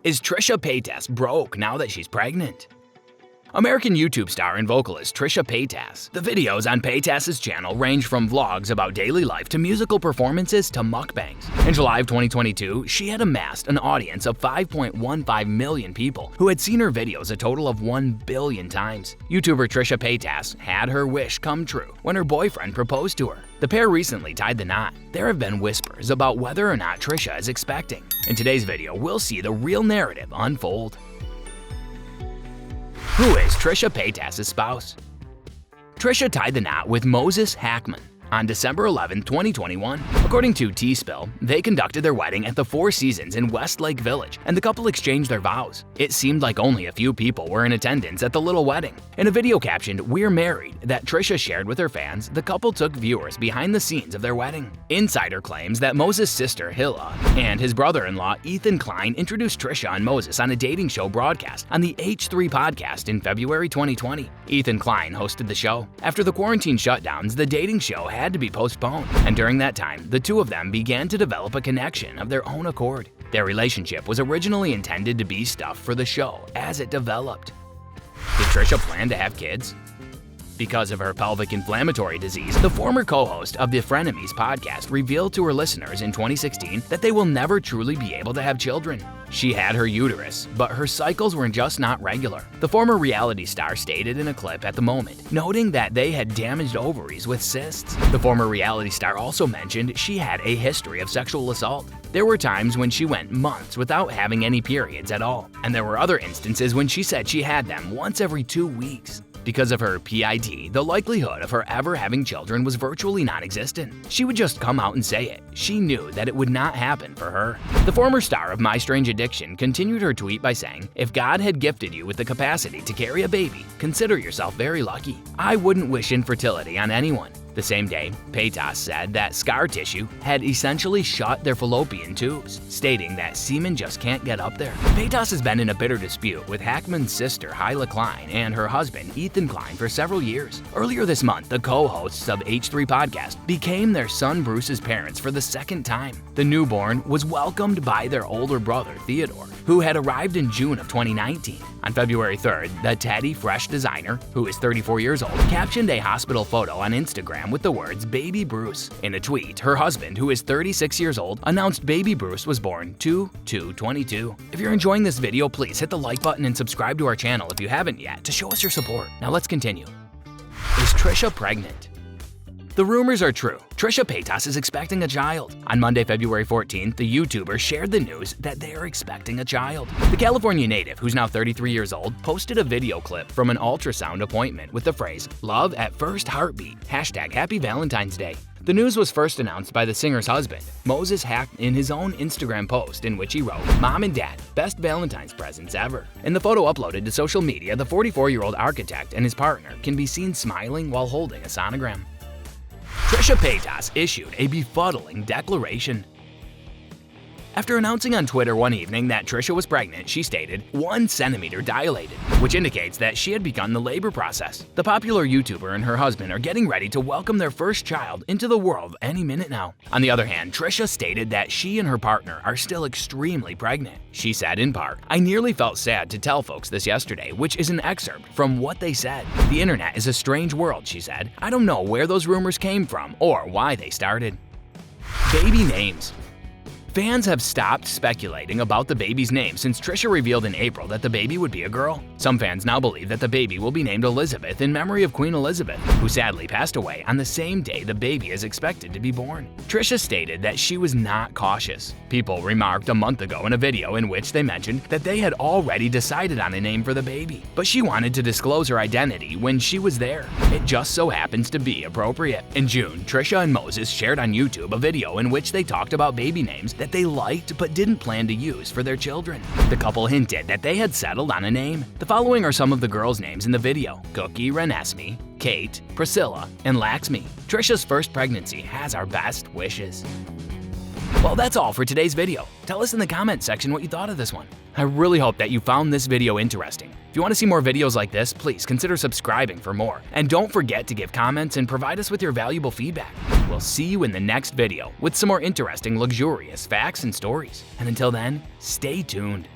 Is Trisha Paytas broke now that she's pregnant? American YouTube star and vocalist Trisha Paytas. The videos on Paytas' channel range from vlogs about daily life to musical performances to mukbangs. In July of 2022, she had amassed an audience of 5.15 million people who had seen her videos a total of 1 billion times. YouTuber Trisha Paytas had her wish come true when her boyfriend proposed to her. The pair recently tied the knot. There have been whispers about whether or not Trisha is expecting. In today's video, we'll see the real narrative unfold. Who is Trisha Paytas' spouse? Trisha tied the knot with Moses Hacmon on December 11, 2021. According to T-Spill, they conducted their wedding at the Four Seasons in Westlake Village, and the couple exchanged their vows. It seemed like only a few people were in attendance at the little wedding. In a video captioned, "We're married," that Trisha shared with her fans, the couple took viewers behind the scenes of their wedding. Insider claims that Moses' sister Hilla and his brother-in-law Ethan Klein introduced Trisha and Moses on a dating show broadcast on the H3 podcast in February 2020. Ethan Klein hosted the show. After the quarantine shutdowns, the dating show had to be postponed, and during that time, the two of them began to develop a connection of their own accord. Their relationship was originally intended to be stuff for the show as it developed. Did Trisha plan to have kids? Because of her pelvic inflammatory disease, the former co-host of the Frenemies podcast revealed to her listeners in 2016 that they will never truly be able to have children. She had her uterus, but her cycles were just not regular. The former reality star stated in a clip at the moment, noting that they had damaged ovaries with cysts. The former reality star also mentioned she had a history of sexual assault. There were times when she went months without having any periods at all, and there were other instances when she said she had them once every 2 weeks. Because of her PID, the likelihood of her ever having children was virtually non-existent. She would just come out and say it. She knew that it would not happen for her. The former star of My Strange Addiction continued her tweet by saying, "If God had gifted you with the capacity to carry a baby, consider yourself very lucky. I wouldn't wish infertility on anyone." The same day, Paytas said that scar tissue had essentially shut their fallopian tubes, stating that semen just can't get up there. Paytas has been in a bitter dispute with Hacmon's sister Hilla Klein and her husband Ethan Klein for several years. Earlier this month, the co-hosts of H3 podcast became their son Bruce's parents for the second time. The newborn was welcomed by their older brother Theodore, who had arrived in June of 2019. On February 3rd, the Teddy Fresh designer, who is 34 years old, captioned a hospital photo on Instagram with the words "Baby Bruce." In a tweet, her husband, who is 36 years old, announced baby Bruce was born 2/2/22. If you're enjoying this video, please hit the like button and subscribe to our channel if you haven't yet to show us your support. Now let's continue. Is Trisha pregnant? The rumors are true. Trisha Paytas is expecting a child. On Monday, February 14th, the YouTuber shared the news that they are expecting a child. The California native, who's now 33 years old, posted a video clip from an ultrasound appointment with the phrase, "Love at first heartbeat, #Happy Valentine's Day." The news was first announced by the singer's husband, Moses Hacmon, in his own Instagram post in which he wrote, "Mom and Dad, best Valentine's presents ever." In the photo uploaded to social media, the 44-year-old architect and his partner can be seen smiling while holding a sonogram. Trisha Paytas issued a befuddling declaration. After announcing on Twitter one evening that Trisha was pregnant, she stated, 1 centimeter dilated, which indicates that she had begun the labor process. The popular YouTuber and her husband are getting ready to welcome their first child into the world any minute now. On the other hand, Trisha stated that she and her partner are still extremely pregnant. She said in part, "I nearly felt sad to tell folks this yesterday," which is an excerpt from what they said. "The internet is a strange world," she said. "I don't know where those rumors came from or why they started." Baby names. Fans have stopped speculating about the baby's name since Trisha revealed in April that the baby would be a girl. Some fans now believe that the baby will be named Elizabeth in memory of Queen Elizabeth, who sadly passed away on the same day the baby is expected to be born. Trisha stated that she was not cautious. People remarked a month ago in a video in which they mentioned that they had already decided on a name for the baby, but she wanted to disclose her identity when she was there. It just so happens to be appropriate. In June, Trisha and Moses shared on YouTube a video in which they talked about baby names that they liked but didn't plan to use for their children. The couple hinted that they had settled on a name. The following are some of the girls' names in the video: Cookie Renesmee, Kate, Priscilla, and Laxmi. Trisha's first pregnancy has our best wishes. Well, that's all for today's video. Tell us in the comment section what you thought of this one. I really hope that you found this video interesting. If you want to see more videos like this, please consider subscribing for more. And don't forget to give comments and provide us with your valuable feedback. We'll see you in the next video with some more interesting, luxurious facts and stories. And until then, stay tuned.